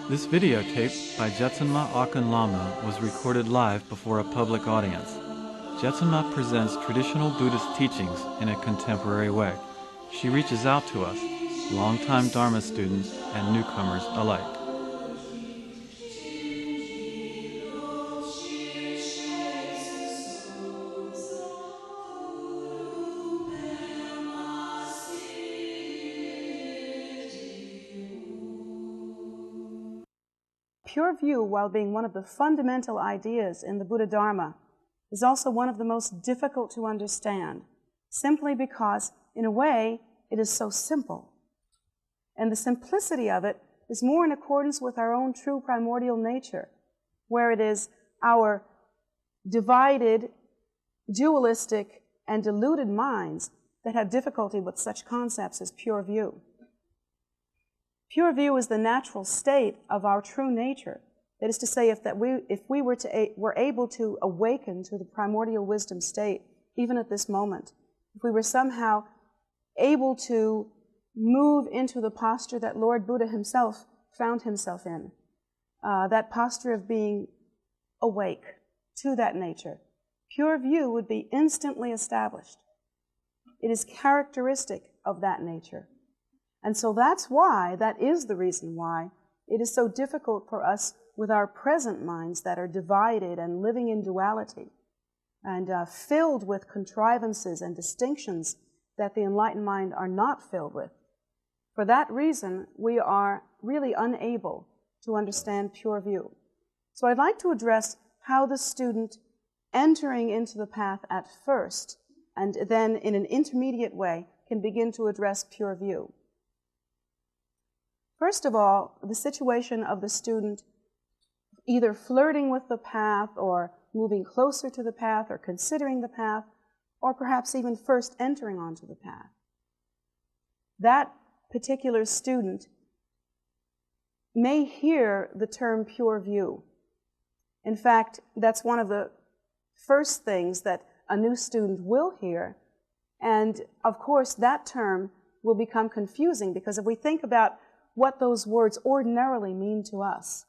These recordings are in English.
This videotape by Jetsunma Ahkön Lhamo was recorded live before a public audience. Jetsunma presents traditional Buddhist teachings in a contemporary way. She reaches out to us, longtime Dharma students and newcomers alike. Pure view, while being one of the fundamental ideas in the Buddha Dharma, is also one of the most difficult to understand, simply because, in a way, it is so simple. And the simplicity of it is more in accordance with our own true primordial nature, where it is our divided, dualistic, and deluded minds that have difficulty with such concepts as pure view. Pure view is the natural state of our true nature. That is to say, if we were able to awaken to the primordial wisdom state, even at this moment, if we were somehow able to move into the posture that Lord Buddha himself found himself in, that posture of being awake to that nature, pure view would be instantly established. It is characteristic of that nature. And so that is the reason why it is so difficult for us with our present minds that are divided and living in duality and filled with contrivances and distinctions that the enlightened mind are not filled with. For that reason, we are really unable to understand pure view. So I'd like to address how the student entering into the path at first and then in an intermediate way can begin to address pure view. First of all, the situation of the student either flirting with the path or moving closer to the path or considering the path or perhaps even first entering onto the path. That particular student may hear the term pure view. In fact, that's one of the first things that a new student will hear, and of course that term will become confusing because if we think about what those words ordinarily mean to us,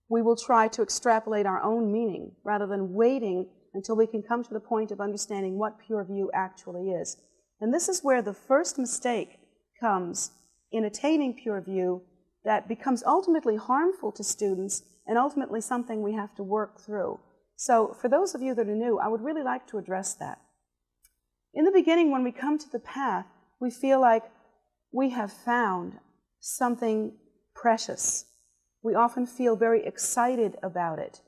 we will try to extrapolate our own meaning rather than waiting until we can come to the point of understanding what pure view actually is. And this is where the first mistake comes in attaining pure view that becomes ultimately harmful to students and ultimately something we have to work through. So for those of you that are new, I would really like to address that. In the beginning, when we come to the path, we feel like we have found something precious. We often feel very excited about it.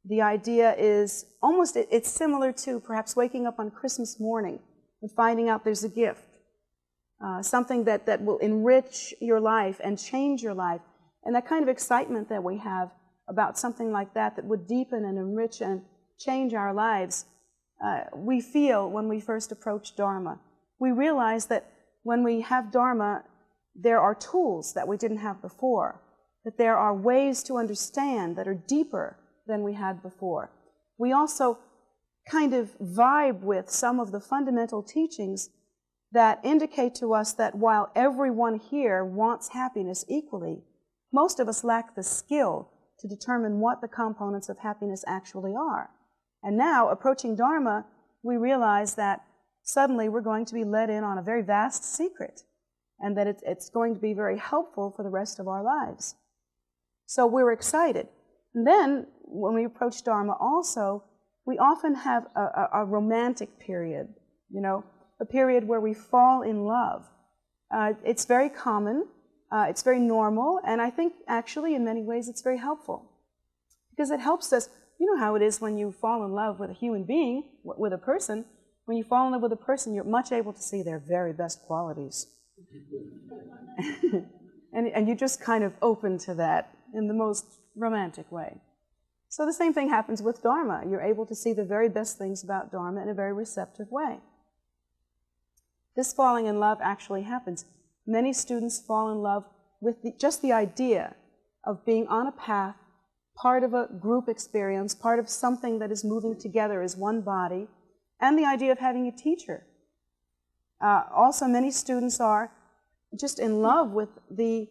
The idea is almost, it's similar to perhaps waking up on Christmas morning and finding out there's a gift, something that will enrich your life and change your life. And that kind of excitement that we have about something like that would deepen and enrich and change our lives, we feel when we first approach Dharma. We realize that when we have Dharma, there are tools that we didn't have before, that there are ways to understand that are deeper than we had before. We also kind of vibe with some of the fundamental teachings that indicate to us that while everyone here wants happiness equally, most of us lack the skill to determine what the components of happiness actually are. And now, approaching Dharma, we realize that suddenly we're going to be let in on a very vast secret, and that it's going to be very helpful for the rest of our lives. So we're excited. And then, when we approach Dharma also, we often have a romantic period, a period where we fall in love. It's very common, it's very normal, and I think actually in many ways it's very helpful. Because it helps us, you know how it is when you fall in love with a human being, with a person. When you fall in love with a person, you're much able to see their very best qualities. and you're just kind of open to that in the most romantic way. So the same thing happens with Dharma. You're able to see the very best things about Dharma in a very receptive way. This falling in love actually happens. Many students fall in love with just the idea of being on a path, part of a group experience, part of something that is moving together as one body, and the idea of having a teacher. Also, many students are just in love with the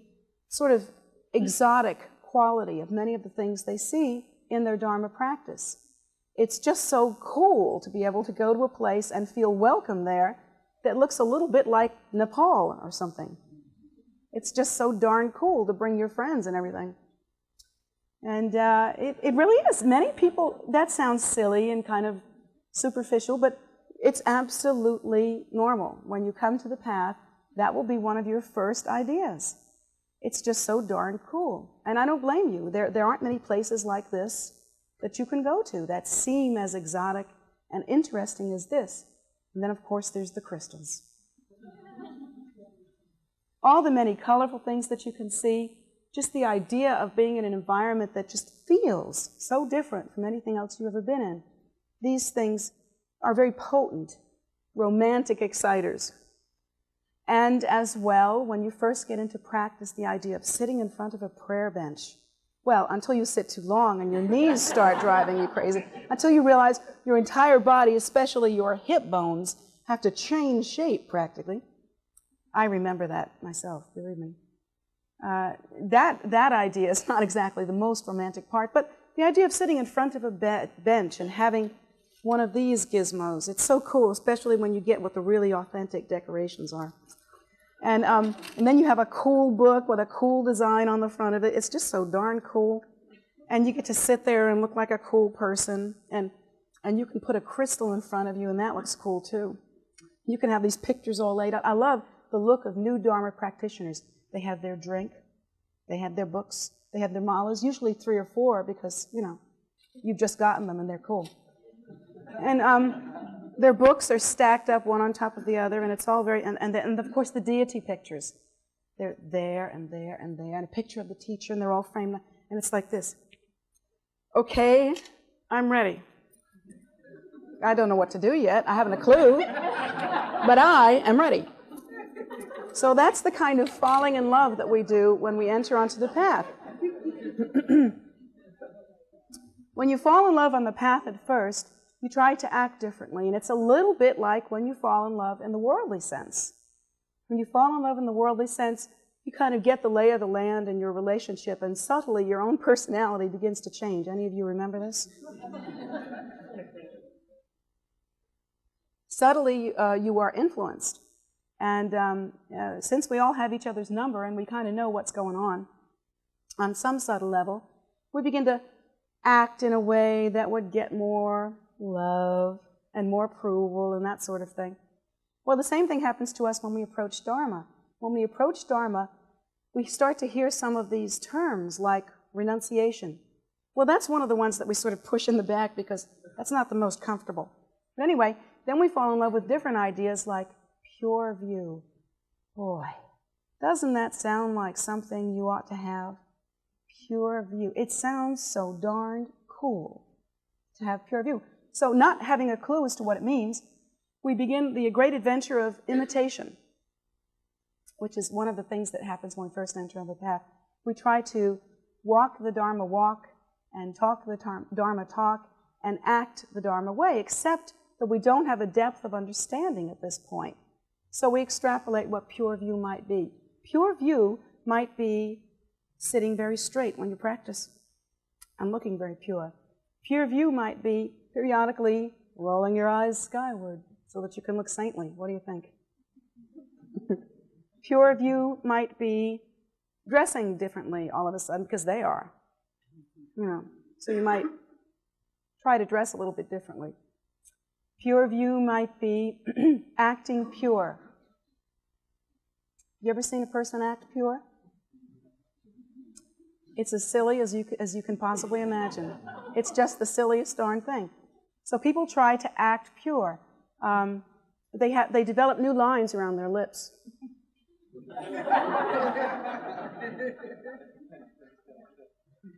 sort of exotic quality of many of the things they see in their Dharma practice. It's just so cool to be able to go to a place and feel welcome there that looks a little bit like Nepal or something. It's just so darn cool to bring your friends and everything. And it really is. Many people, that sounds silly and kind of superficial, but it's absolutely normal. When you come to the path, that will be one of your first ideas. It's just so darn cool. And I don't blame you. There aren't many places like this that you can go to that seem as exotic and interesting as this. And then, of course, there's the crystals. All the many colorful things that you can see, just the idea of being in an environment that just feels so different from anything else you've ever been in. These things are very potent, romantic exciters. And as well, when you first get into practice, the idea of sitting in front of a prayer bench. Well, until you sit too long and your knees start driving you crazy, until you realize your entire body, especially your hip bones, have to change shape practically. I remember that myself, believe me. That idea is not exactly the most romantic part, but the idea of sitting in front of a bench and having one of these gizmos, it's so cool, especially when you get what the really authentic decorations are. And then you have a cool book with a cool design on the front of it. It's just so darn cool. And you get to sit there and look like a cool person. And you can put a crystal in front of you, and that looks cool too. You can have these pictures all laid out. I love the look of new Dharma practitioners. They have their drink, they have their books, they have their malas, usually 3 or 4 because, you know, you've just gotten them and they're cool. And their books are stacked up one on top of the other, and it's all very, and of course the deity pictures. They're there and there and there, and a picture of the teacher, and they're all framed, and it's like this. Okay, I'm ready. I don't know what to do yet, I haven't a clue, but I am ready. So that's the kind of falling in love that we do when we enter onto the path. When you fall in love on the path at first, you try to act differently, and it's a little bit like when you fall in love in the worldly sense. When you fall in love in the worldly sense, you kind of get the lay of the land in your relationship, and subtly your own personality begins to change. Any of you remember this? Subtly, you are influenced. And since we all have each other's number and we kind of know what's going on some subtle level, we begin to act in a way that would get more love and more approval and that sort of thing. Well, the same thing happens to us when we approach Dharma. When we approach Dharma, we start to hear some of these terms like renunciation. Well, that's one of the ones that we sort of push in the back because that's not the most comfortable. But anyway, then we fall in love with different ideas like pure view. Boy, doesn't that sound like something you ought to have? Pure view. It sounds so darned cool to have pure view. So not having a clue as to what it means, we begin the great adventure of imitation, which is one of the things that happens when we first enter on the path. We try to walk the Dharma walk and talk the Dharma talk and act the Dharma way, except that we don't have a depth of understanding at this point. So we extrapolate what pure view might be. Pure view might be sitting very straight when you practice and looking very pure. Pure view might be periodically rolling your eyes skyward so that you can look saintly. What do you think? Pure view might be dressing differently all of a sudden, because they are. You know, so you might try to dress a little bit differently. Pure view might be acting pure. You ever seen a person act pure? It's as silly as you can possibly imagine. It's just the silliest darn thing. So people try to act pure. They develop new lines around their lips.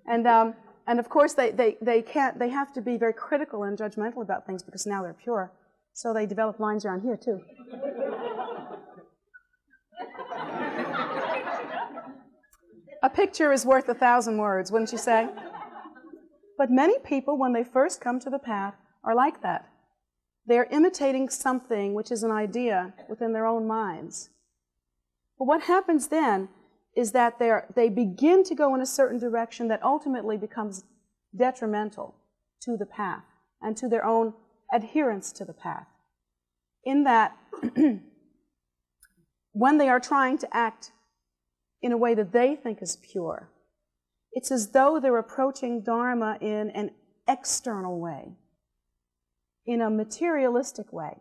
And of course they have to be very critical and judgmental about things because now they're pure. So they develop lines around here too. A picture is worth 1,000 words, wouldn't you say? But many people, when they first come to the path, are like that. They're imitating something which is an idea within their own minds. But what happens then is that they begin to go in a certain direction that ultimately becomes detrimental to the path and to their own adherence to the path. In that, when they are trying to act in a way that they think is pure, it's as though they're approaching Dharma in an external way, in a materialistic way.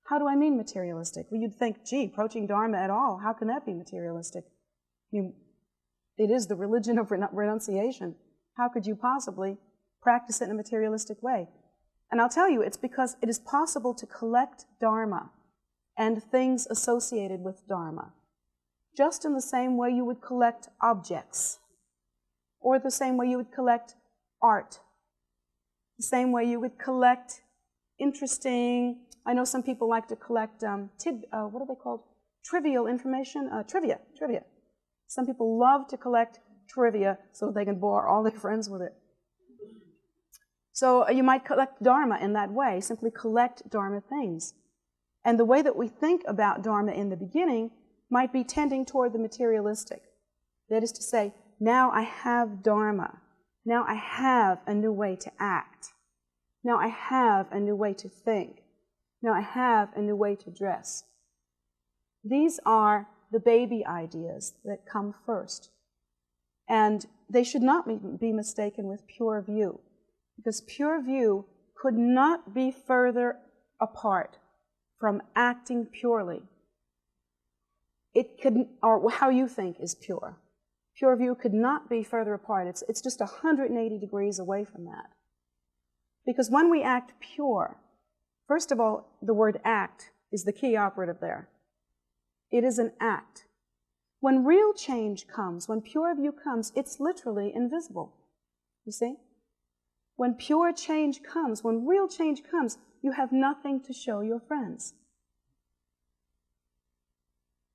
How do I mean materialistic? Well, you'd think, gee, approaching Dharma at all, how can that be materialistic? It is the religion of renunciation. How could you possibly practice it in a materialistic way? And I'll tell you, it's because it is possible to collect Dharma and things associated with Dharma, just in the same way you would collect objects, or the same way you would collect art, the same way you would collect interesting, I know some people like to collect, what are they called? Trivial information? Trivia. Some people love to collect trivia so they can bore all their friends with it. So you might collect Dharma in that way, simply collect Dharma things. And the way that we think about Dharma in the beginning might be tending toward the materialistic. That is to say, now I have Dharma. Now I have a new way to act. Now I have a new way to think. Now I have a new way to dress. These are the baby ideas that come first. And they should not be mistaken with pure view, because pure view could not be further apart from acting purely. It could, or how you think is pure. Pure view could not be further apart. It's just 180 degrees away from that. Because when we act pure, first of all, the word act is the key operative there. It is an act. When real change comes, when pure view comes, it's literally invisible. You see? When pure change comes, when real change comes, you have nothing to show your friends.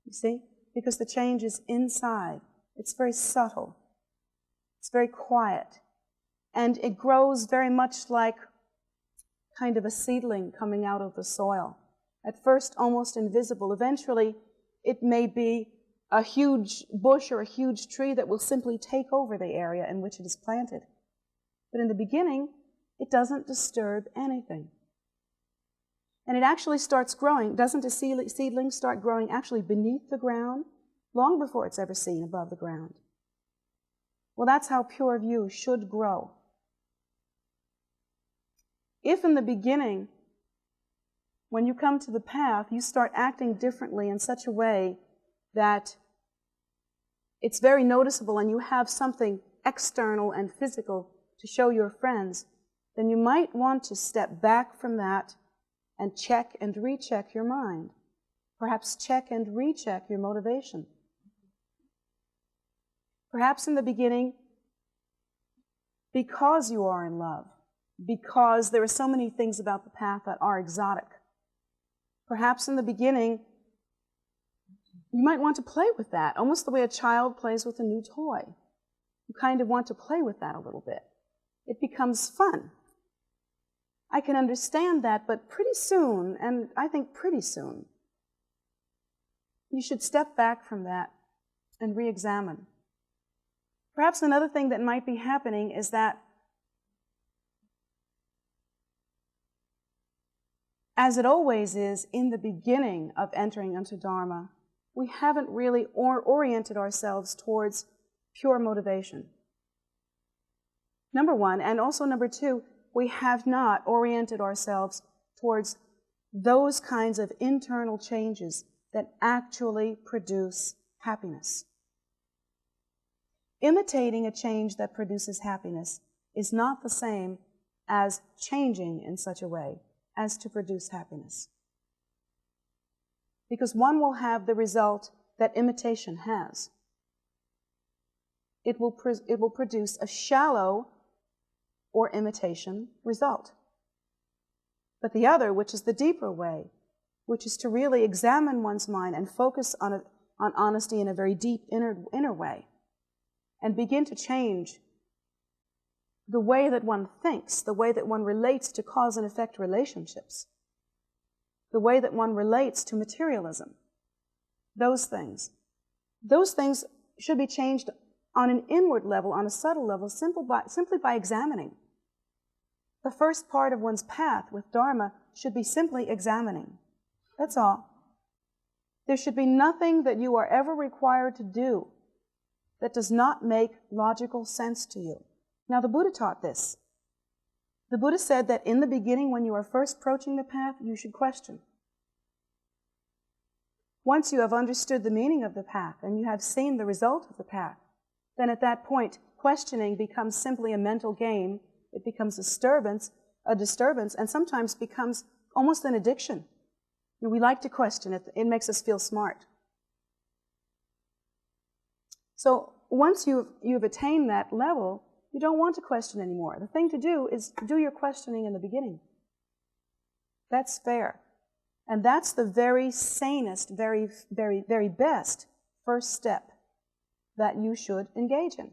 You see? Because the change is inside. It's very subtle. It's very quiet. And it grows very much like kind of a seedling coming out of the soil. At first, almost invisible. Eventually, it may be a huge bush or a huge tree that will simply take over the area in which it is planted. But in the beginning, it doesn't disturb anything. And it actually starts growing. Doesn't a seedling start growing actually beneath the ground long before it's ever seen above the ground? Well, that's how pure view should grow. If in the beginning, when you come to the path, you start acting differently in such a way that it's very noticeable and you have something external and physical to show your friends, then you might want to step back from that and check and recheck your mind. Perhaps check and recheck your motivation. Perhaps in the beginning, because you are in love, because there are so many things about the path that are exotic. Perhaps in the beginning, you might want to play with that, almost the way a child plays with a new toy. You kind of want to play with that a little bit. It becomes fun. I can understand that, but pretty soon, and I think pretty soon, you should step back from that and re-examine. Perhaps another thing that might be happening is that as it always is in the beginning of entering into Dharma, we haven't really oriented ourselves towards pure motivation. Number one, and also number two, we have not oriented ourselves towards those kinds of internal changes that actually produce happiness. Imitating a change that produces happiness is not the same as changing in such a way as to produce happiness. Because one will have the result that imitation has. It will produce a shallow or imitation result. But the other, which is the deeper way, which is to really examine one's mind and focus on honesty in a very deep inner way, and begin to change the way that one thinks, the way that one relates to cause and effect relationships, the way that one relates to materialism, those things, those things should be changed on an inward level, on a subtle level, simply by examining. The first part of one's path with Dharma should be simply examining. That's all. There should be nothing that you are ever required to do that does not make logical sense to you. Now, the Buddha taught this. The Buddha said that in the beginning, when you are first approaching the path, you should question. Once you have understood the meaning of the path and you have seen the result of the path, then at that point, questioning becomes simply a mental game. It becomes a disturbance, and sometimes becomes almost an addiction. We like to question it. It makes us feel smart. So once you've attained that level, you don't want to question anymore. The thing to do is do your questioning in the beginning. That's fair. And that's the very sanest, very, very, very best first step that you should engage in.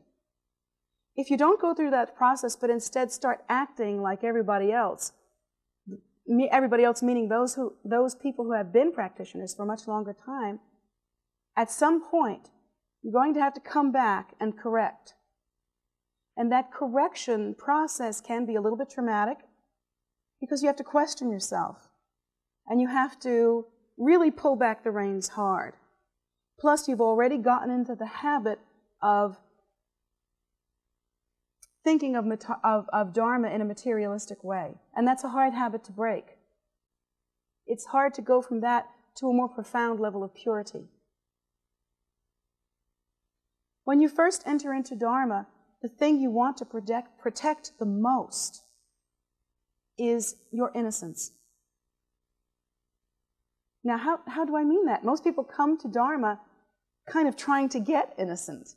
If you don't go through that process, but instead start acting like everybody else meaning those people who have been practitioners for a much longer time, at some point, you're going to have to come back and correct. And that correction process can be a little bit traumatic because you have to question yourself. And you have to really pull back the reins hard. Plus, you've already gotten into the habit of thinking of Dharma in a materialistic way. And that's a hard habit to break. It's hard to go from that to a more profound level of purity. When you first enter into Dharma, the thing you want to protect the most is your innocence. Now, how do I mean that? Most people come to Dharma kind of trying to get innocent.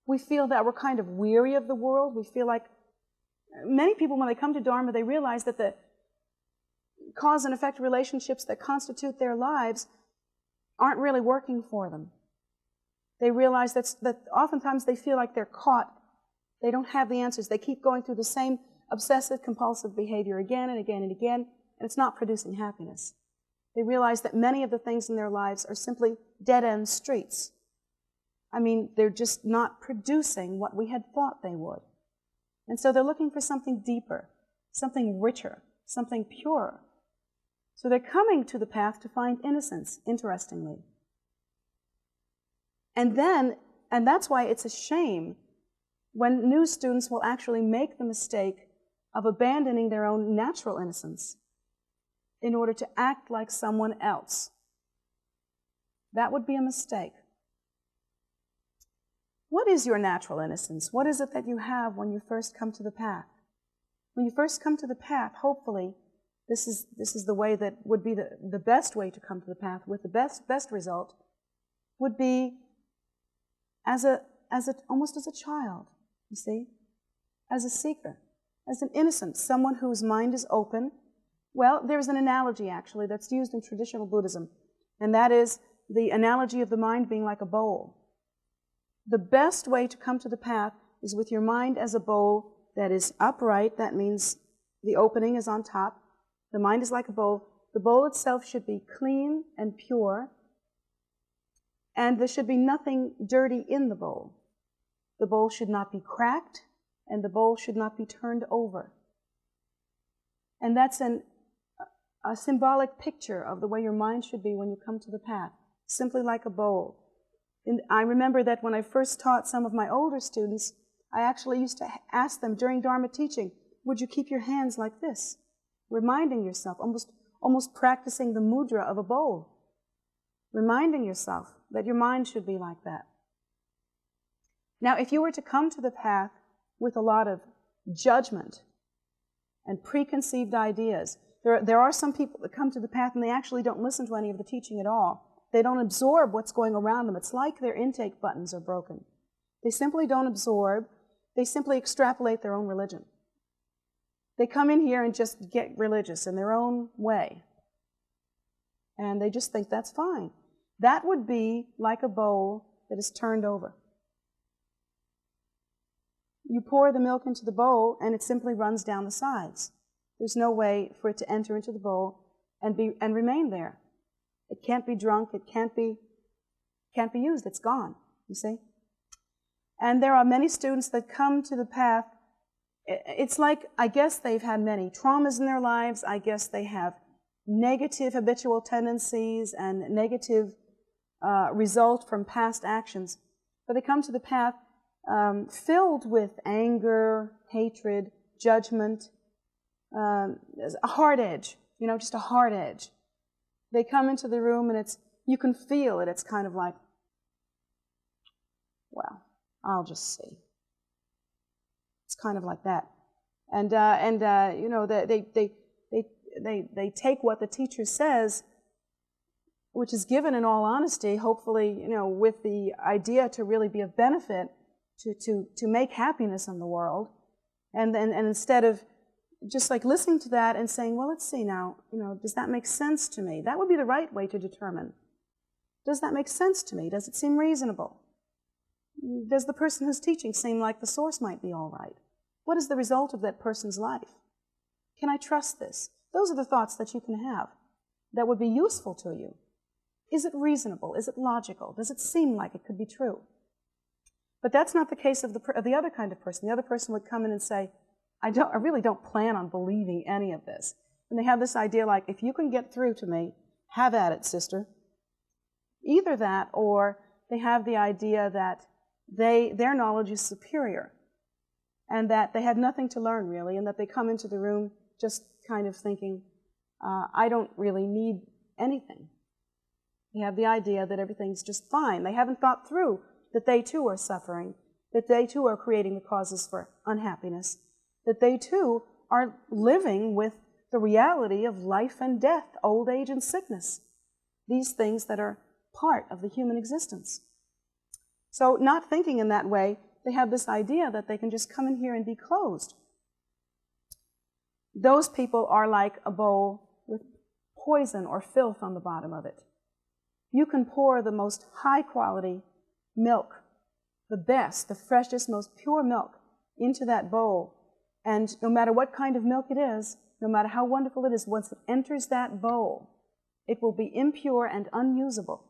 We feel that we're kind of weary of the world. We feel like many people, when they come to Dharma, they realize that the cause and effect relationships that constitute their lives aren't really working for them. They realize that oftentimes they feel like they're caught. They don't have the answers. They keep going through the same obsessive, compulsive behavior again and again and again, and it's not producing happiness. They realize that many of the things in their lives are simply dead-end streets. I mean, they're just not producing what we had thought they would. And so they're looking for something deeper, something richer, something purer. So they're coming to the path to find innocence, interestingly. And that's why it's a shame when new students will actually make the mistake of abandoning their own natural innocence in order to act like someone else. That would be a mistake. What is your natural innocence? What is it that you have when you first come to the path? When you first come to the path, hopefully, this is the way that would be the best way to come to the path with the best result, would be almost as a child, you see, as a seeker, as an innocent, someone whose mind is open. Well, there's an analogy, actually, that's used in traditional Buddhism, and that is the analogy of the mind being like a bowl. The best way to come to the path is with your mind as a bowl that is upright. That means the opening is on top. The mind is like a bowl. The bowl itself should be clean and pure, and there should be nothing dirty in the bowl. The bowl should not be cracked, and the bowl should not be turned over. And that's a symbolic picture of the way your mind should be when you come to the path, simply like a bowl. And I remember that when I first taught some of my older students, I actually used to ask them during Dharma teaching, would you keep your hands like this? Reminding yourself, almost practicing the mudra of a bowl. Reminding yourself that your mind should be like that. Now, if you were to come to the path with a lot of judgment and preconceived ideas, there are some people that come to the path and they actually don't listen to any of the teaching at all. They don't absorb what's going around them. It's like their intake buttons are broken. They simply don't absorb. They simply extrapolate their own religion. They come in here and just get religious in their own way. And they just think that's fine. That would be like a bowl that is turned over. You pour the milk into the bowl and it simply runs down the sides. There's no way for it to enter into the bowl and remain there. It can't be drunk, it can't be used, it's gone. you see? And there are many students that come to the path. It's like, I guess they've had many traumas in their lives. I guess they have negative habitual tendencies and negative result from past actions. But they come to the path filled with anger, hatred, judgment, a hard edge, just a hard edge. They come into the room and you can feel it. It's kind of like, well, I'll just see. It's kind of like that. And they take what the teacher says, which is given in all honesty, hopefully, with the idea to really be of benefit, to make happiness in the world. And instead of just like listening to that and saying, well, let's see now, does that make sense to me? That would be the right way to determine. Does that make sense to me? Does it seem reasonable? Does the person who's teaching seem like the source might be all right? What is the result of that person's life? Can I trust this? Those are the thoughts that you can have that would be useful to you. Is it reasonable? Is it logical? Does it seem like it could be true? But that's not the case of the other kind of person. The other person would come in and say, I really don't plan on believing any of this. And they have this idea like, if you can get through to me, have at it, sister. Either that, or they have the idea that their knowledge is superior, and that they have nothing to learn, really, and that they come into the room just kind of thinking, I don't really need anything. They have the idea that everything's just fine. They haven't thought through that they too are suffering, that they too are creating the causes for unhappiness, that they too are living with the reality of life and death, old age and sickness, these things that are part of the human existence. So not thinking in that way, they have this idea that they can just come in here and be closed. Those people are like a bowl with poison or filth on the bottom of it. You can pour the most high quality milk, the best, the freshest, most pure milk into that bowl, and no matter what kind of milk it is, no matter how wonderful it is, once it enters that bowl, it will be impure and unusable.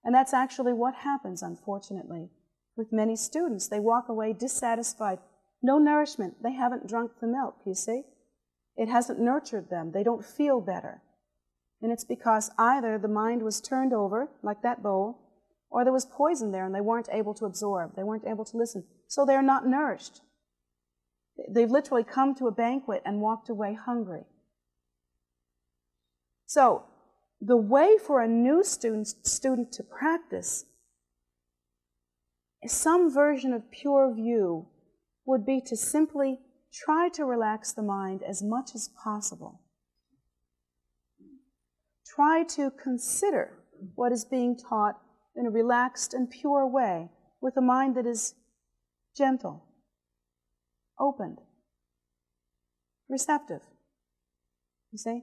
And that's actually what happens, unfortunately, with many students. They walk away dissatisfied. No nourishment. They haven't drunk the milk, you see. It hasn't nurtured them. They don't feel better. And it's because either the mind was turned over, like that bowl, or there was poison there and they weren't able to absorb. They weren't able to listen. So they're not nourished. They've literally come to a banquet and walked away hungry. So, the way for a new student to practice some version of pure view would be to simply try to relax the mind as much as possible. Try to consider what is being taught in a relaxed and pure way with a mind that is gentle, opened, receptive. You see?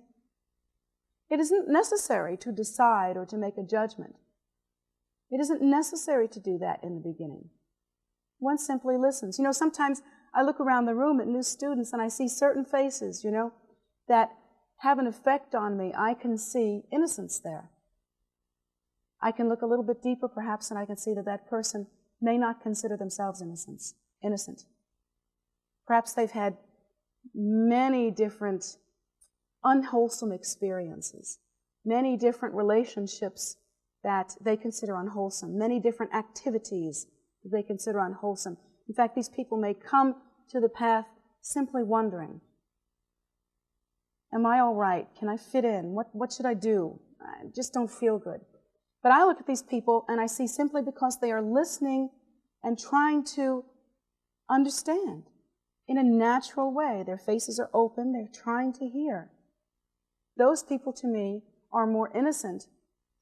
It isn't necessary to decide or to make a judgment. It isn't necessary to do that in the beginning. One simply listens. Sometimes I look around the room at new students and I see certain faces, that have an effect on me. I can see innocence there. I can look a little bit deeper perhaps and I can see that that person may not consider themselves innocent. Perhaps they've had many different unwholesome experiences, many different relationships that they consider unwholesome, many different activities that they consider unwholesome. In fact, these people may come to the path simply wondering, am I all right? Can I fit in? What should I do? I just don't feel good. But I look at these people and I see simply because they are listening and trying to understand in a natural way. Their faces are open, they're trying to hear. Those people, to me, are more innocent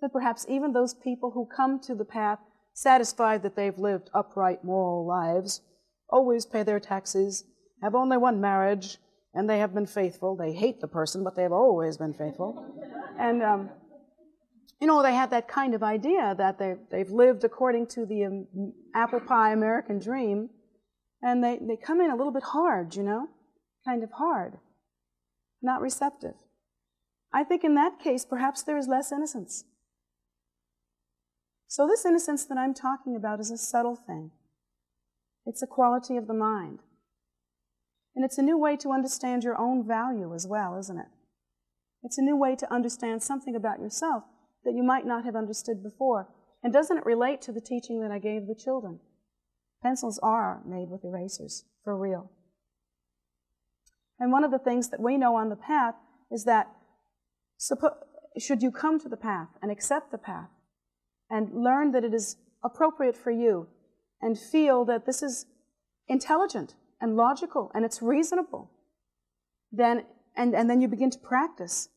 than perhaps even those people who come to the path satisfied that they've lived upright, moral lives, always pay their taxes, have only one marriage, and they have been faithful. They hate the person, but they have always been faithful. And, they have that kind of idea that they've lived according to the apple pie American dream, and they come in a little bit hard, kind of hard, not receptive. I think in that case, perhaps there is less innocence. So this innocence that I'm talking about is a subtle thing. It's a quality of the mind. And it's a new way to understand your own value as well, isn't it? It's a new way to understand something about yourself that you might not have understood before. And doesn't it relate to the teaching that I gave the children? Pencils are made with erasers, for real. And one of the things that we know on the path is that should you come to the path and accept the path and learn that it is appropriate for you and feel that this is intelligent and logical and it's reasonable, then then you begin to practice.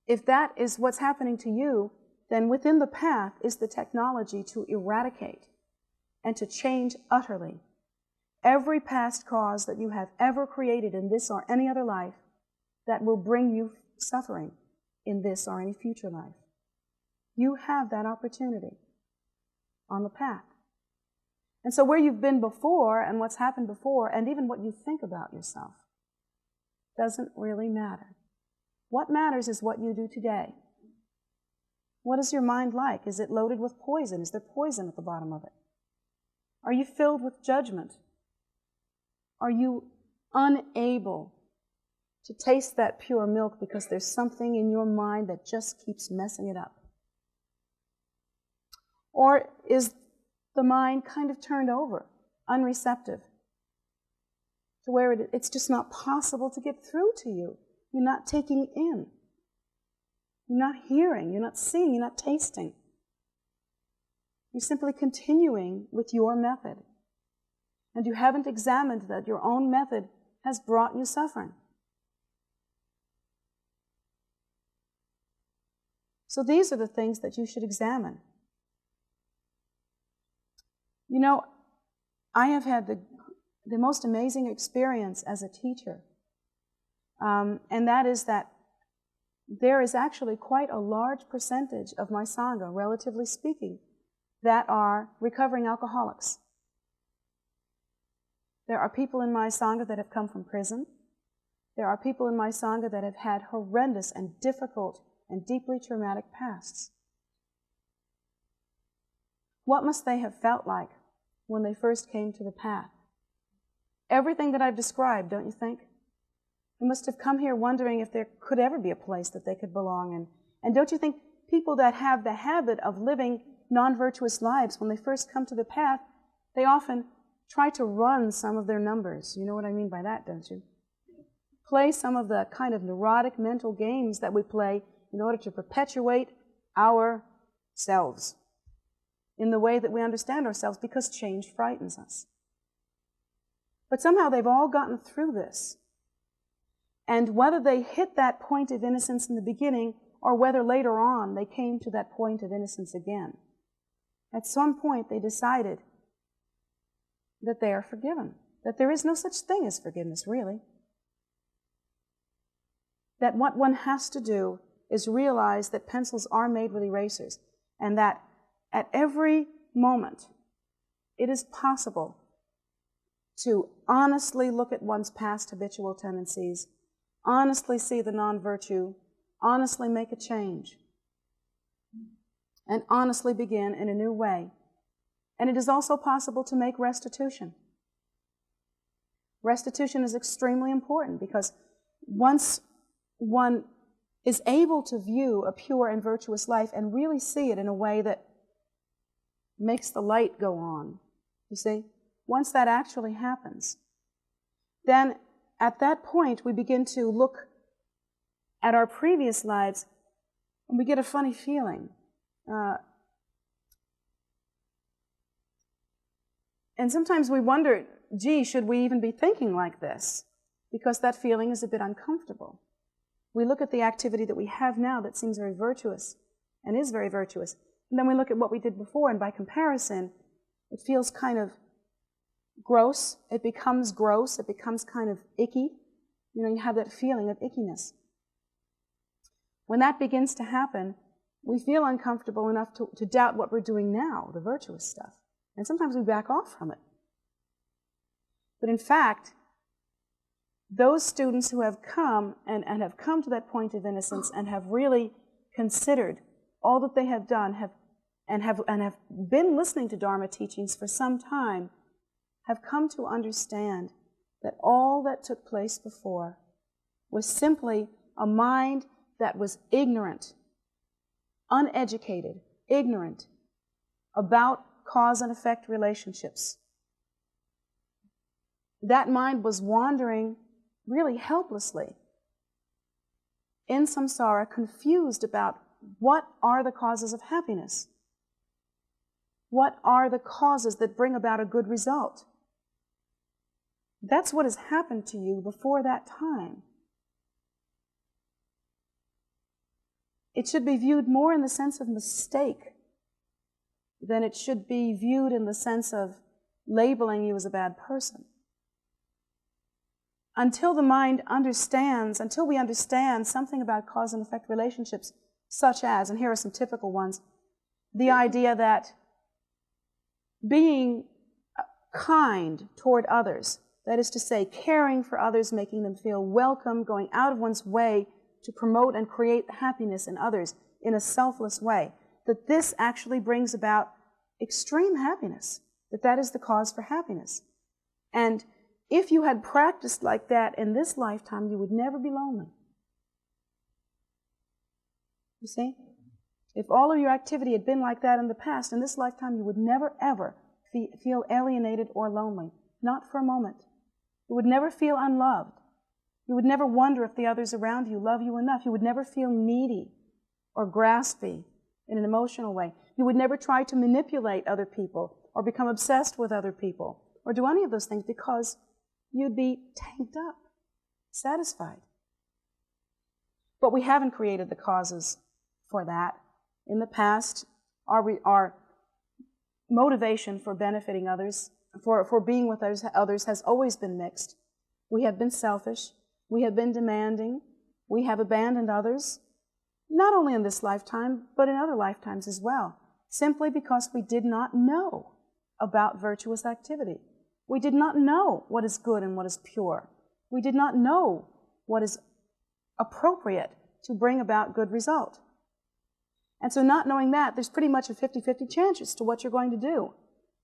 If that is what's happening to you, then within the path is the technology to eradicate and to change utterly every past cause that you have ever created in this or any other life that will bring you suffering in this or any future life. You have that opportunity on the path. And so where you've been before and what's happened before and even what you think about yourself doesn't really matter. What matters is what you do today. What is your mind like? Is it loaded with poison? Is there poison at the bottom of it? Are you filled with judgment? Are you unable to taste that pure milk because there's something in your mind that just keeps messing it up? Or is the mind kind of turned over, unreceptive, to where it's just not possible to get through to you? You're not taking in. You're not hearing. You're not seeing. You're not tasting. You're simply continuing with your method. And you haven't examined that your own method has brought you suffering. So these are the things that you should examine. You know, I have had the most amazing experience as a teacher. And that is that there is actually quite a large percentage of my Sangha, relatively speaking, that are recovering alcoholics. There are people in my Sangha that have come from prison. There are people in my Sangha that have had horrendous and difficult and deeply traumatic pasts. What must they have felt like when they first came to the path? Everything that I've described, don't you think? They must have come here wondering if there could ever be a place that they could belong in. And don't you think people that have the habit of living non-virtuous lives, when they first come to the path, they often try to run some of their numbers. You know what I mean by that, don't you? Play some of the kind of neurotic mental games that we play in order to perpetuate ourselves in the way that we understand ourselves, because change frightens us. But somehow they've all gotten through this. And whether they hit that point of innocence in the beginning or whether later on they came to that point of innocence again, at some point they decided that they are forgiven, that there is no such thing as forgiveness, really. That what one has to do is realize that pencils are made with erasers, and that at every moment it is possible to honestly look at one's past habitual tendencies, honestly see the non-virtue, honestly make a change, and honestly begin in a new way. And it is also possible to make restitution. Restitution is extremely important, because once one is able to view a pure and virtuous life and really see it in a way that makes the light go on, you see, once that actually happens, then at that point we begin to look at our previous lives and we get a funny feeling. And sometimes we wonder, gee, should we even be thinking like this? Because that feeling is a bit uncomfortable. We look at the activity that we have now that seems very virtuous and is very virtuous, and then we look at what we did before, and by comparison, it feels kind of gross. It becomes gross. It becomes kind of icky. You know, you have that feeling of ickiness. When that begins to happen, we feel uncomfortable enough to doubt what we're doing now, the virtuous stuff. And sometimes we back off from it. But in fact, those students who have come and have come to that point of innocence and have really considered all that they have done, have been listening to Dharma teachings for some time, have come to understand that all that took place before was simply a mind that was ignorant, uneducated, ignorant about cause and effect relationships. That mind was wandering really helplessly in samsara, confused about what are the causes of happiness. What are the causes that bring about a good result? That's what has happened to you before that time. It should be viewed more in the sense of mistake than it should be viewed in the sense of labeling you as a bad person. Until the mind understands, until we understand something about cause and effect relationships, such as, and here are some typical ones, the idea that being kind toward others, that is to say, caring for others, making them feel welcome, going out of one's way to promote and create happiness in others in a selfless way, that this actually brings about extreme happiness, that is the cause for happiness. And if you had practiced like that in this lifetime, you would never be lonely. You see? If all of your activity had been like that in the past, in this lifetime, you would never, ever feel alienated or lonely. Not for a moment. You would never feel unloved. You would never wonder if the others around you love you enough. You would never feel needy or graspy in an emotional way. You would never try to manipulate other people or become obsessed with other people or do any of those things, because you'd be tanked up, satisfied. But we haven't created the causes for that. In the past, our motivation for benefiting others, for being with others has always been mixed. We have been selfish. We have been demanding. We have abandoned others, not only in this lifetime, but in other lifetimes as well, simply because we did not know about virtuous activity. We did not know what is good and what is pure. We did not know what is appropriate to bring about good result. And so not knowing that, there's pretty much a 50-50 chance as to what you're going to do.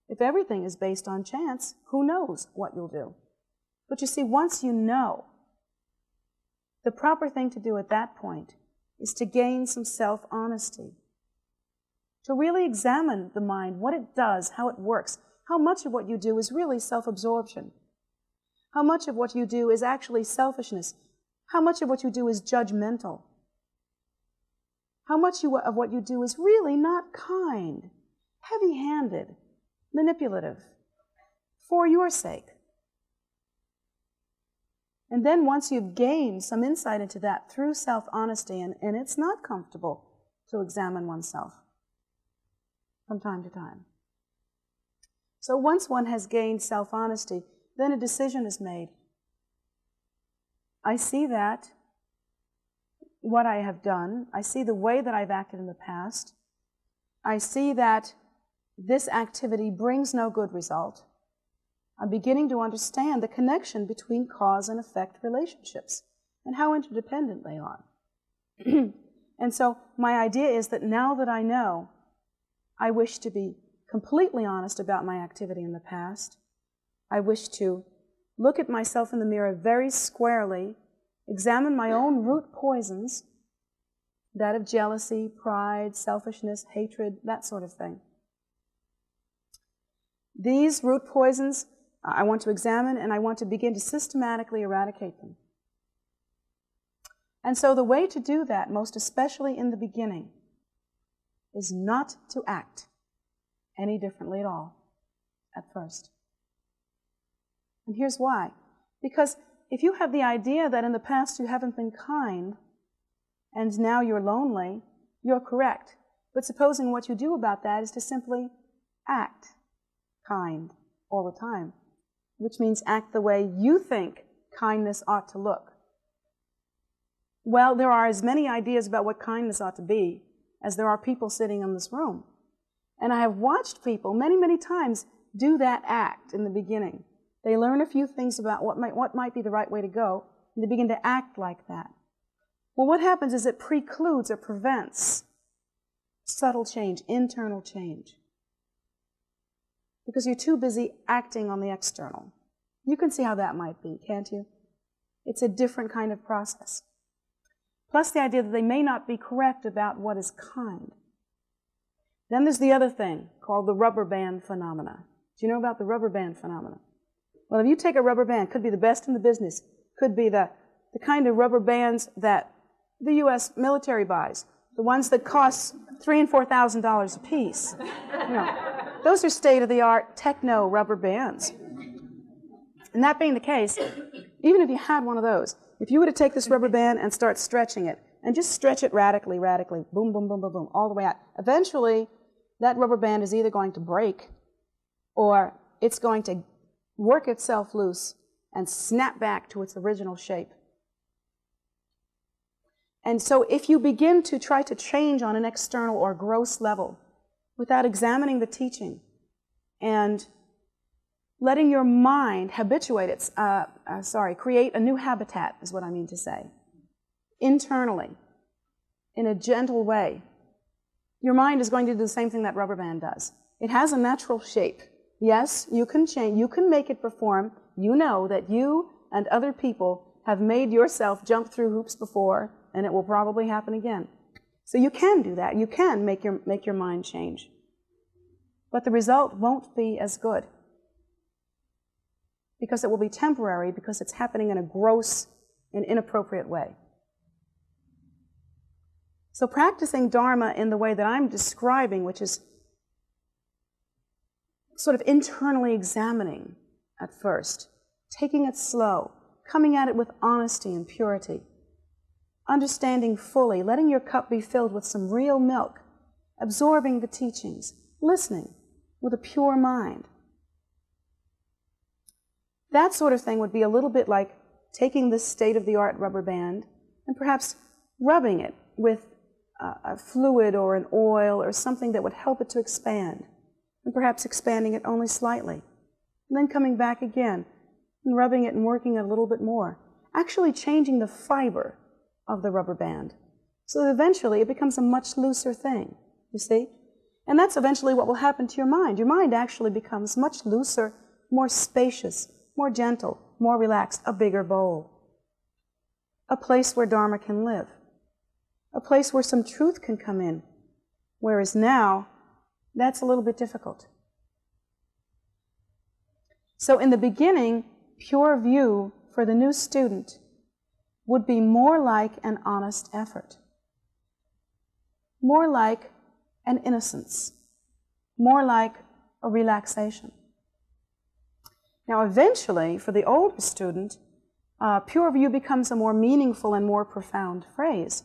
If everything is based on chance, who knows what you'll do? But you see, once you know, the proper thing to do at that point is to gain some self-honesty, to really examine the mind, what it does, how it works, how much of what you do is really self-absorption, how much of what you do is actually selfishness, how much of what you do is judgmental, how much of what you do is really not kind, heavy-handed, manipulative, for your sake. And then once you've gained some insight into that through self-honesty, and it's not comfortable to examine oneself from time to time. So once one has gained self-honesty, then a decision is made. I see that, what I have done, I see the way that I've acted in the past, I see that this activity brings no good result. I'm beginning to understand the connection between cause and effect relationships and how interdependent they are. And so my idea is that now that I know, I wish to be completely honest about my activity in the past. I wish to look at myself in the mirror very squarely, examine my own root poisons, that of jealousy, pride, selfishness, hatred, that sort of thing. These root poisons I want to examine, and I want to begin to systematically eradicate them. And so the way to do that, most especially in the beginning, is not to act any differently at all at first. And here's why. Because if you have the idea that in the past you haven't been kind, and now you're lonely, you're correct. But supposing what you do about that is to simply act kind all the time, which means act the way you think kindness ought to look. Well, there are as many ideas about what kindness ought to be as there are people sitting in this room. And I have watched people many, many times do that act in the beginning. They learn a few things about what might be the right way to go, and they begin to act like that. Well, what happens is it precludes or prevents subtle change, internal change. Because you're too busy acting on the external. You can see how that might be, can't you? It's a different kind of process. Plus the idea that they may not be correct about what is kind. Then there's the other thing called the rubber band phenomena. Do you know about the rubber band phenomena? Well, if you take a rubber band, could be the best in the business, could be the kind of rubber bands that the U.S. military buys, the ones that cost $3,000 and $4,000 a piece. You know, those are state-of-the-art techno rubber bands. And that being the case, even if you had one of those, if you were to take this rubber band and start stretching it, and just stretch it radically, boom, boom, boom, boom, boom, all the way out, eventually that rubber band is either going to break or it's going to work itself loose and snap back to its original shape. And so if you begin to try to change on an external or gross level without examining the teaching and letting your mind create a new habitat is what I mean to say, internally, in a gentle way, your mind is going to do the same thing that rubber band does. It has a natural shape. Yes, you can change, you can make it perform. You know that you and other people have made yourself jump through hoops before, and it will probably happen again. So you can do that. You can make your mind change. But the result won't be as good, because it will be temporary, because it's happening in a gross and inappropriate way. So practicing Dharma in the way that I'm describing, which is sort of internally examining at first, taking it slow, coming at it with honesty and purity, understanding fully, letting your cup be filled with some real milk, absorbing the teachings, listening with a pure mind. That sort of thing would be a little bit like taking this state-of-the-art rubber band and perhaps rubbing it with a fluid or an oil or something that would help it to expand, and perhaps expanding it only slightly, and then coming back again and rubbing it and working it a little bit more, actually changing the fiber of the rubber band so that eventually it becomes a much looser thing, you see? And that's eventually what will happen to your mind. Your mind actually becomes much looser, more spacious, more gentle, more relaxed, a bigger bowl. A place where Dharma can live. A place where some truth can come in. Whereas now, that's a little bit difficult. So in the beginning, pure view for the new student would be more like an honest effort. More like an innocence. More like a relaxation. Now eventually, for the older student, pure view becomes a more meaningful and more profound phrase.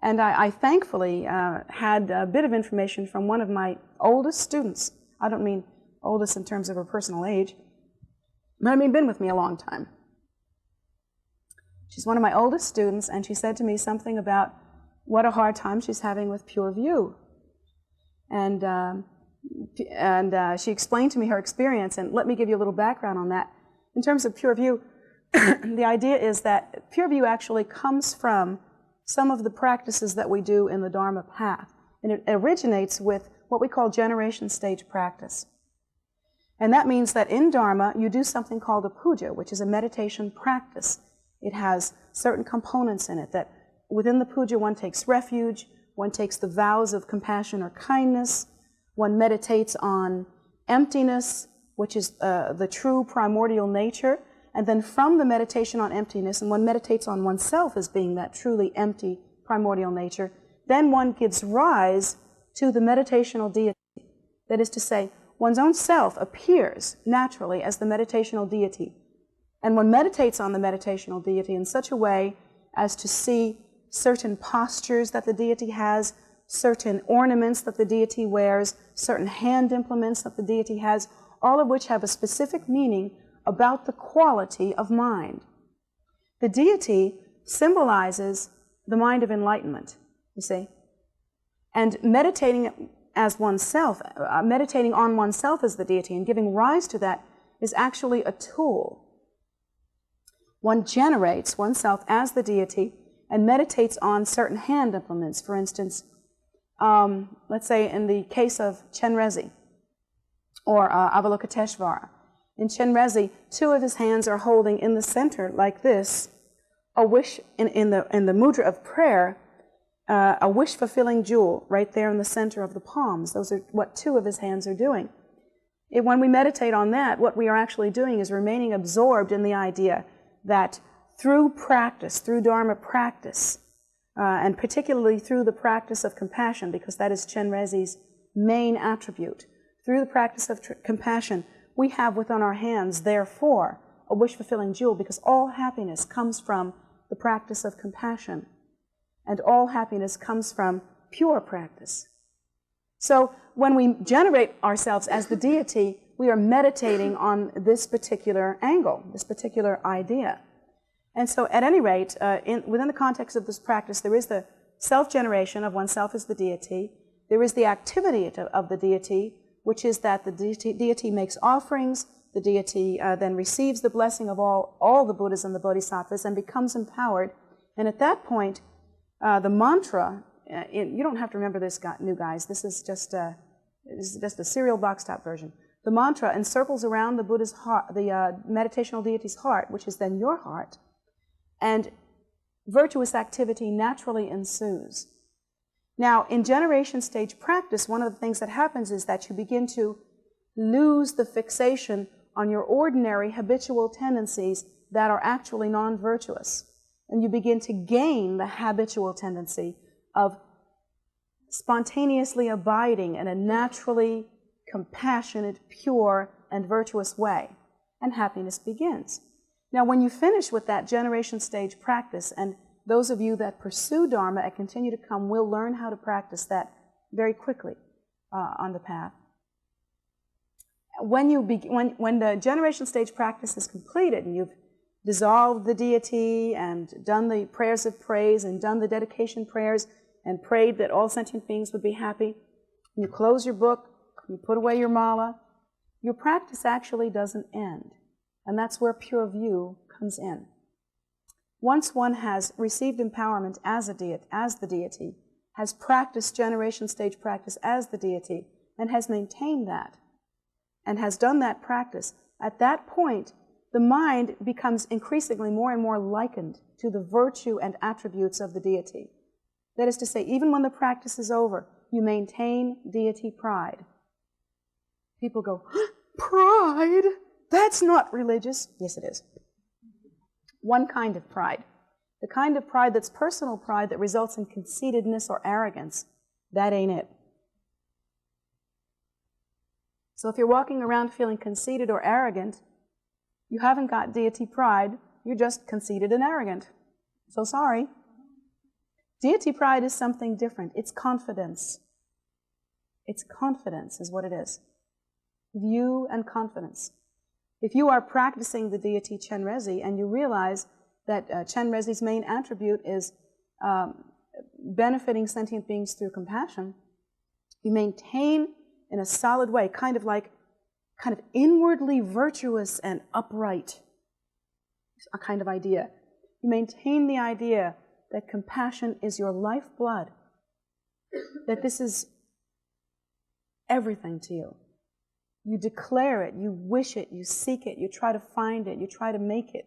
And I thankfully had a bit of information from one of my oldest students. I don't mean oldest in terms of her personal age, but I mean been with me a long time. She's one of my oldest students, and she said to me something about what a hard time she's having with pure view. And she explained to me her experience, and let me give you a little background on that. In terms of pure view, the idea is that pure view actually comes from some of the practices that we do in the Dharma path. And it originates with what we call generation stage practice. And that means that in Dharma, you do something called a puja, which is a meditation practice. It has certain components in it that within the puja one takes refuge, one takes the vows of compassion or kindness, one meditates on emptiness, which is the true primordial nature, and then from the meditation on emptiness, and one meditates on oneself as being that truly empty primordial nature, then one gives rise to the meditational deity. That is to say, one's own self appears naturally as the meditational deity. And one meditates on the meditational deity in such a way as to see certain postures that the deity has, certain ornaments that the deity wears, certain hand implements that the deity has, all of which have a specific meaning about the quality of mind. The deity symbolizes the mind of enlightenment, you see. And meditating as oneself, meditating on oneself as the deity and giving rise to that is actually a tool. One generates oneself as the deity and meditates on certain hand implements. For instance, let's say in the case of Chenrezig or Avalokiteshvara. In Chenrezig, two of his hands are holding in the center like this, a wish in the mudra of prayer, a wish-fulfilling jewel right there in the center of the palms. Those are what two of his hands are doing. When we meditate on that, what we are actually doing is remaining absorbed in the idea that through practice, through Dharma practice, and particularly through the practice of compassion, because that is Chenrezig's main attribute, through the practice of compassion, we have within our hands, therefore, a wish-fulfilling jewel, because all happiness comes from the practice of compassion, and all happiness comes from pure practice. So when we generate ourselves as the deity, we are meditating on this particular angle, this particular idea. And so at any rate, within the context of this practice, there is the self-generation of oneself as the deity. There is the activity of the deity, which is that the deity makes offerings, the deity then receives the blessing of all the Buddhas and the Bodhisattvas and becomes empowered. And at that point, the mantra, you don't have to remember this, new guys, this is just a serial box top version. The mantra encircles around the Buddha's heart, the meditational deity's heart, which is then your heart, and virtuous activity naturally ensues. Now, in generation stage practice, one of the things that happens is that you begin to lose the fixation on your ordinary habitual tendencies that are actually non-virtuous. And you begin to gain the habitual tendency of spontaneously abiding in a naturally compassionate, pure, and virtuous way. And happiness begins. Now, when you finish with that generation stage practice, and those of you that pursue Dharma and continue to come will learn how to practice that very quickly on the path. When the generation stage practice is completed and you've dissolved the deity and done the prayers of praise and done the dedication prayers and prayed that all sentient beings would be happy, you close your book, you put away your mala, your practice actually doesn't end. And that's where pure view comes in. Once one has received empowerment as the deity, has practiced generation stage practice as the deity, and has maintained that, and has done that practice, at that point, the mind becomes increasingly more and more likened to the virtue and attributes of the deity. That is to say, even when the practice is over, you maintain deity pride. People go, pride? That's not religious. Yes, it is. One kind of pride. The kind of pride that's personal pride that results in conceitedness or arrogance. That ain't it. So if you're walking around feeling conceited or arrogant, you haven't got deity pride, you're just conceited and arrogant. So sorry. Deity pride is something different. It's confidence. It's confidence is what it is. View and confidence. If you are practicing the deity Chenrezig and you realize that Chenrezig's main attribute is benefiting sentient beings through compassion, you maintain in a solid way, kind of inwardly virtuous and upright, a kind of idea. You maintain the idea that compassion is your lifeblood, that this is everything to you. You declare it, you wish it, you seek it, you try to find it, you try to make it.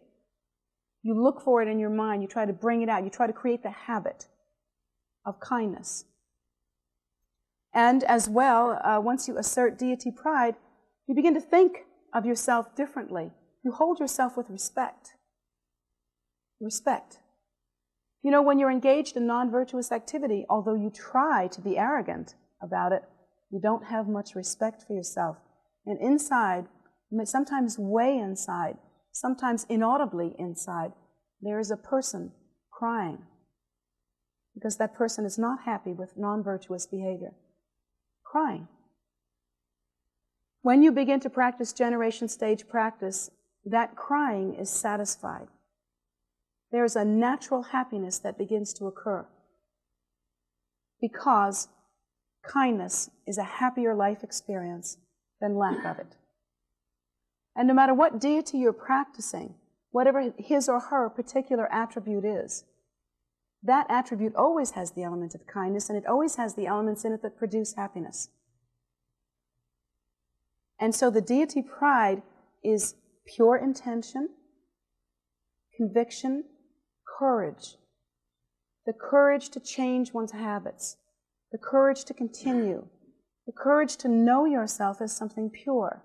You look for it in your mind, you try to bring it out, you try to create the habit of kindness. And as well, once you assert deity pride, you begin to think of yourself differently. You hold yourself with respect. Respect. You know, when you're engaged in non-virtuous activity, although you try to be arrogant about it, you don't have much respect for yourself. And inside, sometimes way inside, sometimes inaudibly inside, there is a person crying because that person is not happy with non-virtuous behavior. Crying. When you begin to practice generation stage practice, that crying is satisfied. There is a natural happiness that begins to occur because kindness is a happier life experience than lack of it. And no matter what deity you're practicing, whatever his or her particular attribute is, that attribute always has the element of kindness, and it always has the elements in it that produce happiness. And so the deity pride is pure intention, conviction, courage. The courage to change one's habits, the courage to continue, the courage to know yourself as something pure.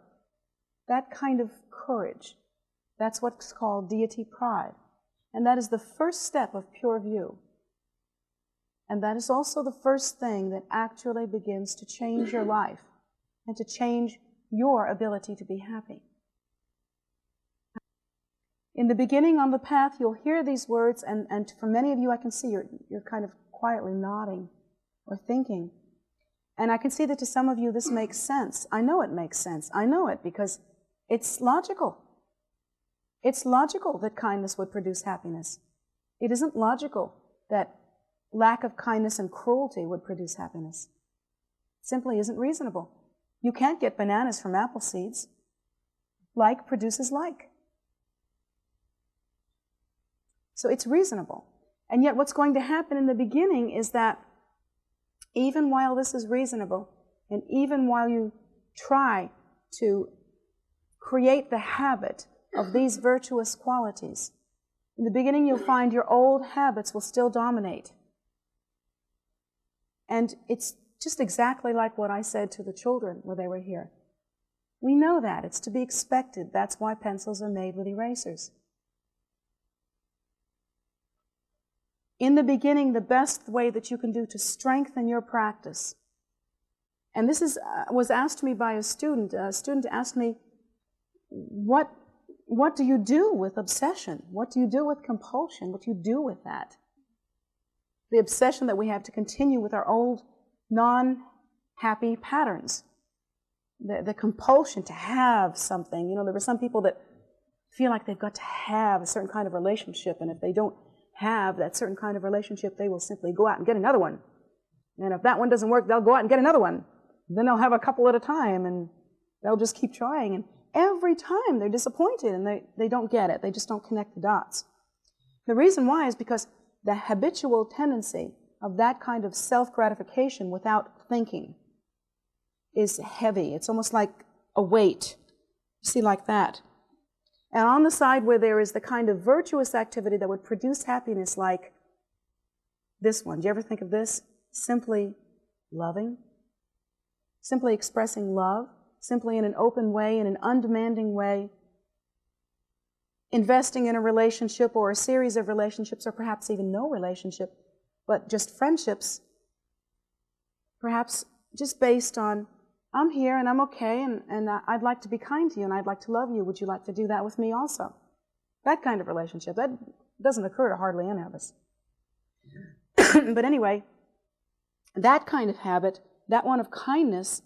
That kind of courage, that's what's called deity pride. And that is the first step of pure view. And that is also the first thing that actually begins to change your life and to change your ability to be happy. In the beginning on the path, you'll hear these words, and for many of you, I can see you're kind of quietly nodding or thinking. And I can see that to some of you this makes sense. I know it makes sense. I know it because it's logical. It's logical that kindness would produce happiness. It isn't logical that lack of kindness and cruelty would produce happiness. It simply isn't reasonable. You can't get bananas from apple seeds. Like produces like. So it's reasonable. And yet what's going to happen in the beginning is that even while this is reasonable, and even while you try to create the habit of these virtuous qualities, in the beginning you'll find your old habits will still dominate. And it's just exactly like what I said to the children when they were here. We know that. It's to be expected. That's why pencils are made with erasers. In the beginning, the best way that you can do to strengthen your practice, and this was asked me by a student. A student asked me, what do you do with obsession? What do you do with compulsion? What do you do with that? The obsession that we have to continue with our old, non-happy patterns. The compulsion to have something. You know, there were some people that feel like they've got to have a certain kind of relationship, and if they don't have that certain kind of relationship, they will simply go out and get another one. And if that one doesn't work, they'll go out and get another one. Then they'll have a couple at a time, and they'll just keep trying. And every time they're disappointed, and they don't get it. They just don't connect the dots. The reason why is because the habitual tendency of that kind of self-gratification without thinking is heavy. It's almost like a weight. You see, like that. And on the side where there is the kind of virtuous activity that would produce happiness, like this one. Do you ever think of this? Simply loving. Simply expressing love. Simply in an open way, in an undemanding way. Investing in a relationship or a series of relationships, or perhaps even no relationship, but just friendships. Perhaps just based on, I'm here and I'm okay, and I'd like to be kind to you and I'd like to love you. Would you like to do that with me also? That kind of relationship. That doesn't occur to hardly any of us. But anyway, that kind of habit, that one of kindness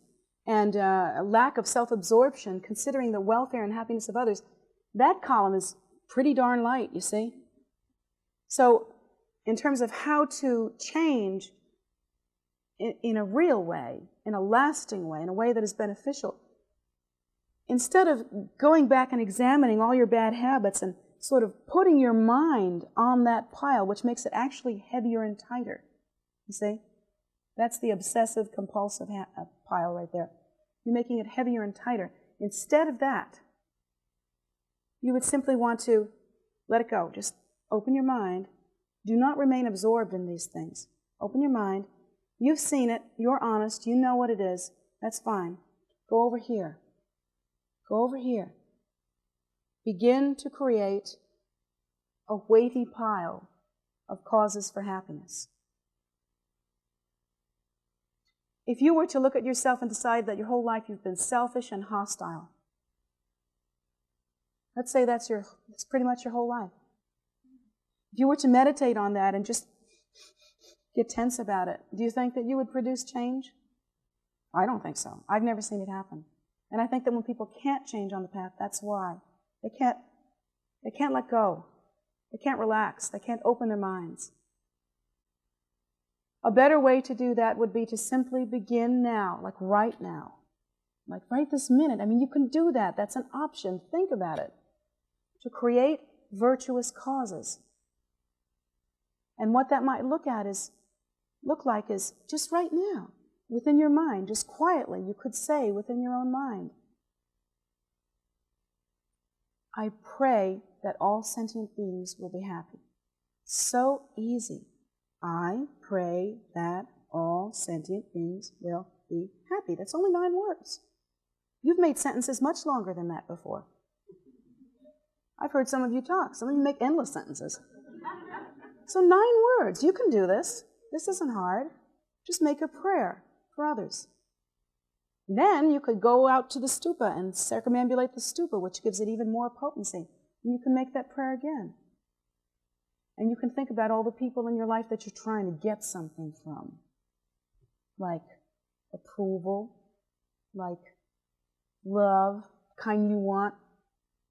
and a lack of self-absorption, considering the welfare and happiness of others, that column is pretty darn light, you see. So in terms of how to change in a real way, in a lasting way, in a way that is beneficial, instead of going back and examining all your bad habits and sort of putting your mind on that pile, which makes it actually heavier and tighter, you see? That's the obsessive compulsive pile right there. You're making it heavier and tighter. Instead of that, you would simply want to let it go. Just open your mind. Do not remain absorbed in these things. Open your mind. You've seen it. You're honest. You know what it is. That's fine. Go over here. Go over here. Begin to create a weighty pile of causes for happiness. If you were to look at yourself and decide that your whole life you've been selfish and hostile, let's say that's pretty much your whole life. If you were to meditate on that and just get tense about it, do you think that you would produce change? I don't think so. I've never seen it happen. And I think that when people can't change on the path, that's why. They can't let go. They can't relax. They can't open their minds. A better way to do that would be to simply begin now, like right now. Like right this minute. I mean, you can do that. That's an option. Think about it. To create virtuous causes. And what that might look like is just right now, within your mind, just quietly, you could say within your own mind, I pray that all sentient beings will be happy. So easy. I pray that all sentient beings will be happy. That's only 9 words. You've made sentences much longer than that before. I've heard some of you talk. Some of you make endless sentences. So 9 words. You can do this. This isn't hard. Just make a prayer for others. Then you could go out to the stupa and circumambulate the stupa, which gives it even more potency. And you can make that prayer again. And you can think about all the people in your life that you're trying to get something from. Like approval, like love, kind you want,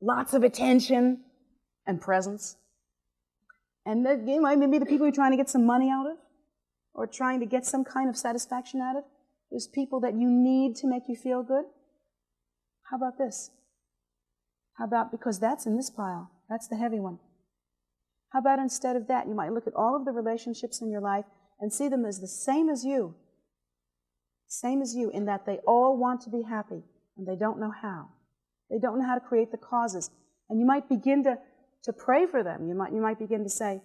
lots of attention and presence. And it might be the people you're trying to get some money out of, or trying to get some kind of satisfaction out of. There's people that you need to make you feel good. How about this? How about, because that's in this pile, that's the heavy one. How about instead of that, you might look at all of the relationships in your life and see them as the same as you. Same as you, in that they all want to be happy, and they don't know how. They don't know how to create the causes. And you might begin to pray for them. You might begin to say,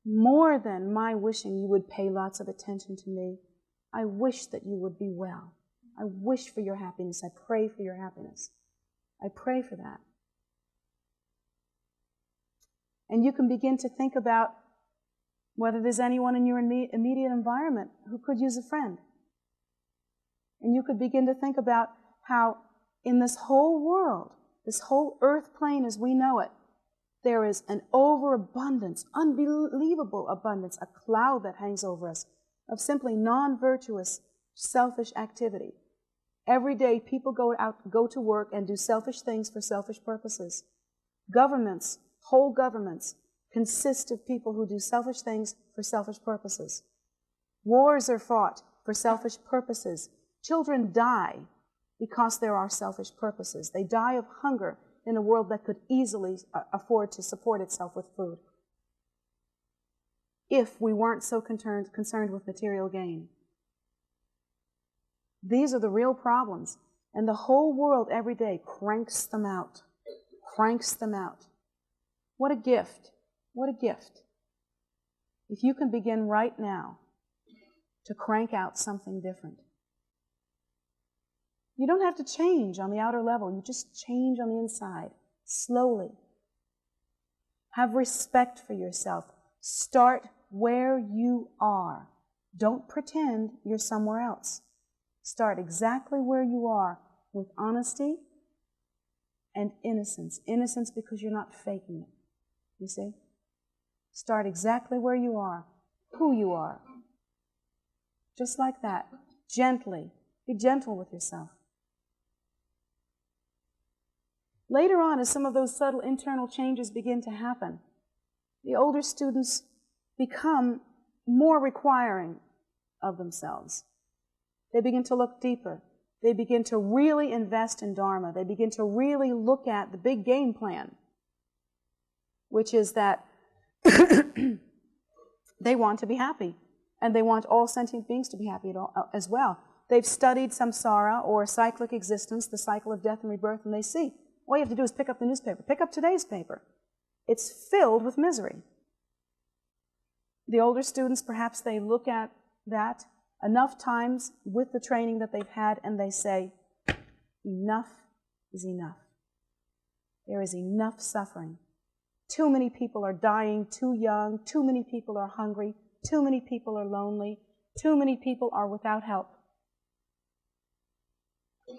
more than my wishing you would pay lots of attention to me, I wish that you would be well. I wish for your happiness. I pray for your happiness. I pray for that. And you can begin to think about whether there's anyone in your immediate environment who could use a friend. And you could begin to think about how in this whole world, this whole earth plane as we know it, there is an overabundance, unbelievable abundance, a cloud that hangs over us of simply non-virtuous, selfish activity. Every day people go to work and do selfish things for selfish purposes. Governments, whole governments, consist of people who do selfish things for selfish purposes. Wars are fought for selfish purposes. Children die because there are selfish purposes. They die of hunger in a world that could easily afford to support itself with food, if we weren't so concerned with material gain. These are the real problems, and the whole world every day cranks them out. Cranks them out. What a gift. What a gift. If you can begin right now to crank out something different. You don't have to change on the outer level. You just change on the inside, slowly. Have respect for yourself. Start where you are. Don't pretend you're somewhere else. Start exactly where you are with honesty and innocence. Innocence because you're not faking it. You see? Start exactly where you are, who you are. Just like that. Gently. Be gentle with yourself. Later on, as some of those subtle internal changes begin to happen, the older students become more requiring of themselves. They begin to look deeper. They begin to really invest in Dharma. They begin to really look at the big game plan, which is that they want to be happy, and they want all sentient beings to be happy as well. They've studied samsara, or cyclic existence, the cycle of death and rebirth, and they see all you have to do is pick up the newspaper. Pick up today's paper. It's filled with misery. The older students, perhaps they look at that enough times with the training that they've had, and they say, enough is enough. There is enough suffering. Too many people are dying too young. Too many people are hungry. Too many people are lonely. Too many people are without help.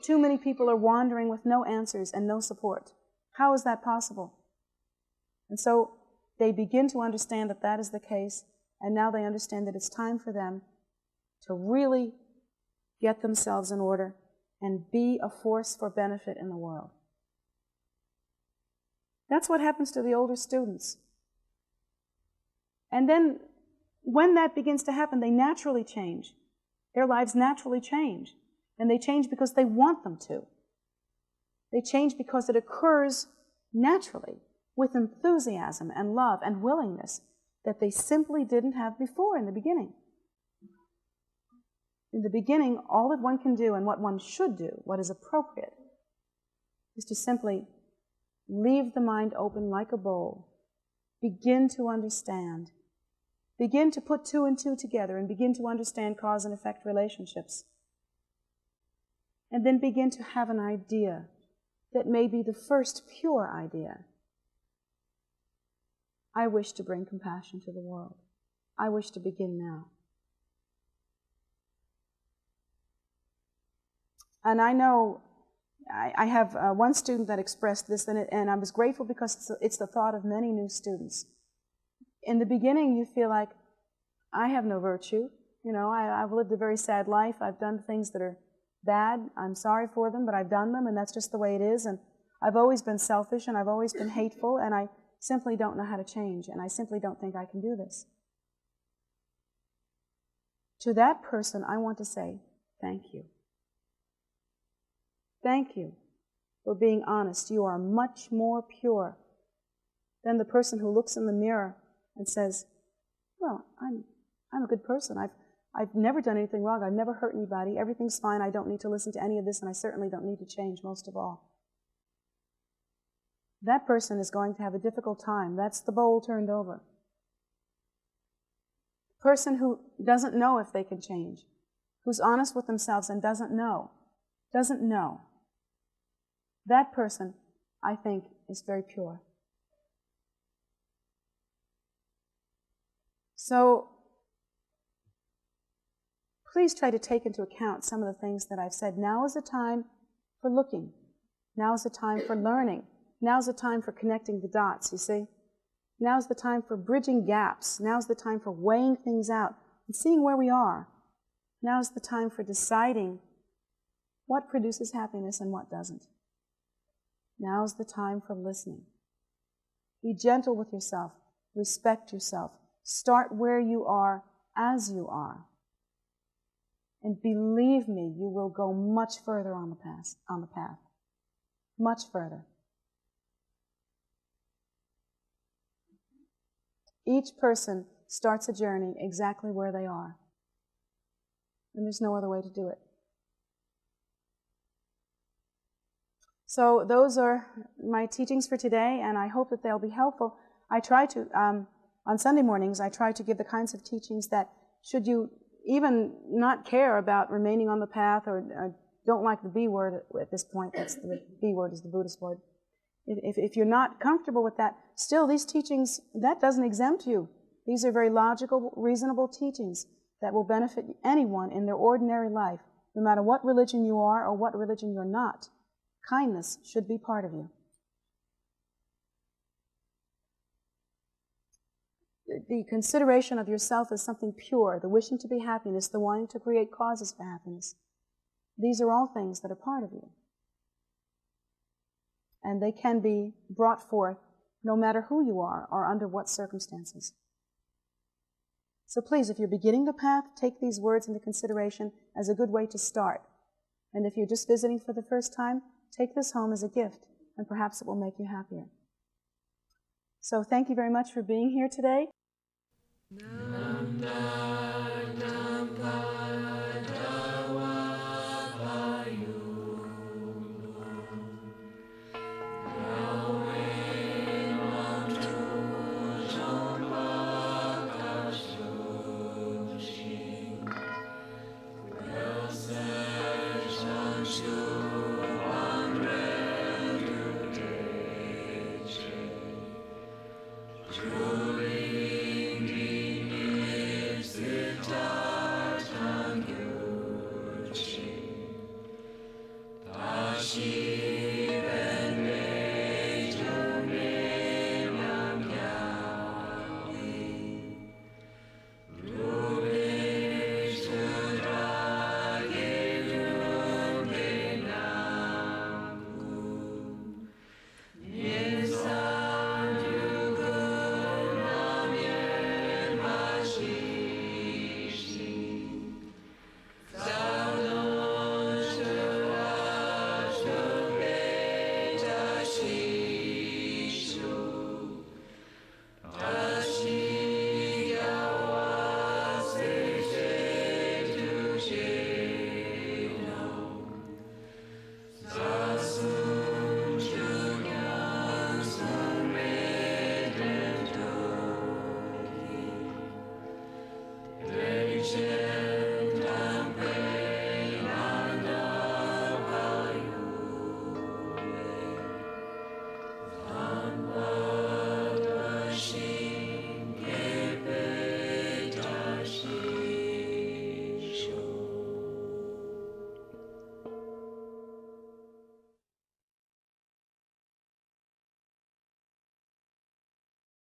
Too many people are wandering with no answers and no support. How is that possible? And so they begin to understand that that is the case, and now they understand that it's time for them to really get themselves in order and be a force for benefit in the world. That's what happens to the older students. And then when that begins to happen, they naturally change. Their lives naturally change. And they change because they want them to. They change because it occurs naturally. with enthusiasm and love and willingness that they simply didn't have before in the beginning. In the beginning, all that one can do and what one should do, what is appropriate, is to simply leave the mind open like a bowl, begin to understand, begin to put two and two together and begin to understand cause and effect relationships, and then begin to have an idea that may be the first pure idea. I wish to bring compassion to the world. I wish to begin now. And I know I have one student that expressed this, and I was grateful because it's the thought of many new students. In the beginning, you feel like, I have no virtue. You know, I've lived a very sad life. I've done things that are bad. I'm sorry for them, but I've done them, and that's just the way it is. And I've always been selfish, and I've always been hateful, and I simply don't know how to change, and I simply don't think I can do this. To that person, I want to say, thank you. Thank you for being honest. You are much more pure than the person who looks in the mirror and says, well, I'm a good person. I've never done anything wrong. I've never hurt anybody. Everything's fine. I don't need to listen to any of this, and I certainly don't need to change, most of all. That person is going to have a difficult time. That's the bowl turned over. The person who doesn't know if they can change, who's honest with themselves and doesn't know. That person, I think, is very pure. So, please try to take into account some of the things that I've said. Now is the time for looking. Now is the time for learning. Now is the time for connecting the dots, you see? Now is the time for bridging gaps. Now is the time for weighing things out and seeing where we are. Now is the time for deciding what produces happiness and what doesn't. Now is the time for listening. Be gentle with yourself. Respect yourself. Start where you are as you are. And believe me, you will go much further on the path. Much further. Each person starts a journey exactly where they are. And there's no other way to do it. So those are my teachings for today, and I hope that they'll be helpful. I try to, on Sunday mornings, I try to give the kinds of teachings that, should you even not care about remaining on the path or don't like the B word at this point, that's the B word is the Buddhist word. If you're not comfortable with that, still these teachings, that doesn't exempt you. These are very logical, reasonable teachings that will benefit anyone in their ordinary life, no matter what religion you are or what religion you're not. Kindness should be part of you. The consideration of yourself as something pure, the wishing to be happiness, the wanting to create causes for happiness. These are all things that are part of you. And they can be brought forth no matter who you are or under what circumstances. So please, if you're beginning the path, take these words into consideration as a good way to start. And if you're just visiting for the first time, take this home as a gift, and perhaps it will make you happier. So thank you very much for being here today.